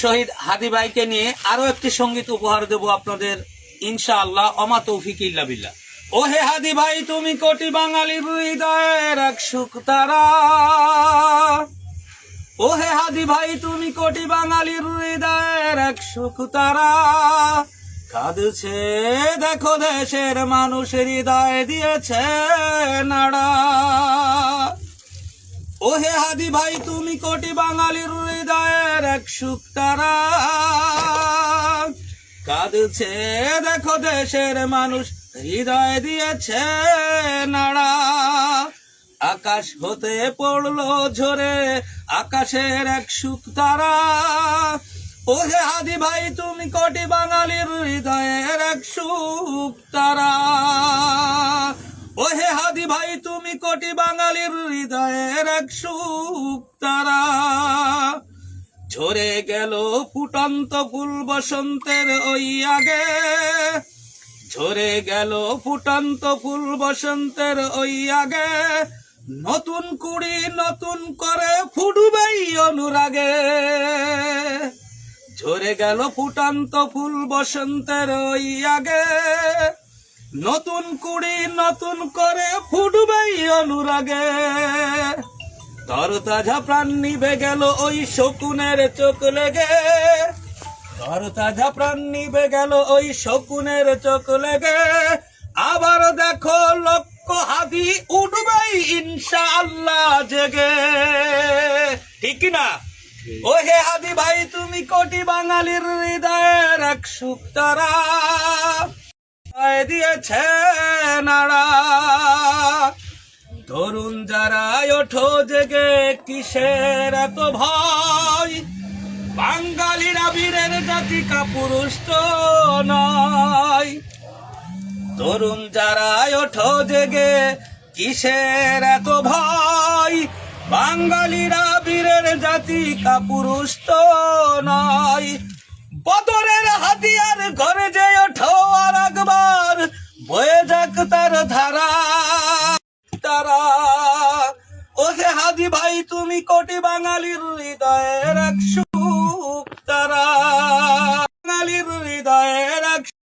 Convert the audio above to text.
শহীদ হাদি ভাইকে নিয়ে আরো একটি সঙ্গীত উপহার দেব আপনাদের ইনশাআল্লাহ। অমা তৌফিক ইল্লা বিল্লাহ। ও হে হাদি ভাই তুমি কোটি বাঙালির হৃদয়ের এক সুখ তারা, ও হে হাদি ভাই তুমি কোটি বাঙালির হৃদয়ের এক সুখ তারা, কাঁদছে দেখো দেশের মানুষ হৃদয় দিয়েছে নাড়া। ও হে হাদি ভাই তুমি কোটি বাঙালির হৃদয়ের এক সুখ তারা, কাঁদছে দেখো দেশের মানুষ হৃদয় দিয়েছে নাড়া। আকাশ হতে পড়লো ঝরে আকাশের এক সুখ তারা, ও হে হাদি ভাই তুমি কোটি বাঙালির হৃদয়ের এক সুখ তারা, ও হে হাদি ভাই তুমি কোটি বাঙালির হৃদয়ের এক সুখ তারা। ঝরে গেল ফুটন্ত ফুল বসন্তের ওই আগে, ঝরে গেল ফুটন্ত ফুল বসন্তের ওই আগে, নতুন কুড়ি নতুন করে ফুটবেই অনুরাগে। ঝরে গেল ফুটন্ত ফুল বসন্তের ওই আগে, নতুন কুড়ি নতুন করে ফুটবেই অনুরাগে। তরতাজা প্রাণ নিভে গেল ওই শকুনের চোখ লেগে, তরতাজা প্রাণ নিভে গেল ওই শকুনের চোখ লেগে। আবার দেখো লক্ষ হাদি উঠবেই ইনশাআল্লাহ জেগে, ঠিক না? ও হে হাদি ভাই তুমি কোটি বাঙালির হৃদয়ের এক সুখ তারা, দিয়েছে নাড়া। তরুণ যারা ওঠো জেগে কিসের এত ভয়, বাঙালিরা বীরের জাতি কাপুরুষ তো নয়। তরুণ যারা ওঠো জেগে কিসের এত ভয়, বাঙালিরা বীরের জাতি কাপুরুষ তো নয়। বদরের হাতিয়ার ঘরে যে ওঠো আর একবার বয়ে যাক তার ধারা তারা। ও হে হাদি ভাই তুমি কোটি বাঙালির হৃদয়ের এক সুখ তারা, বাঙালির হৃদয়ের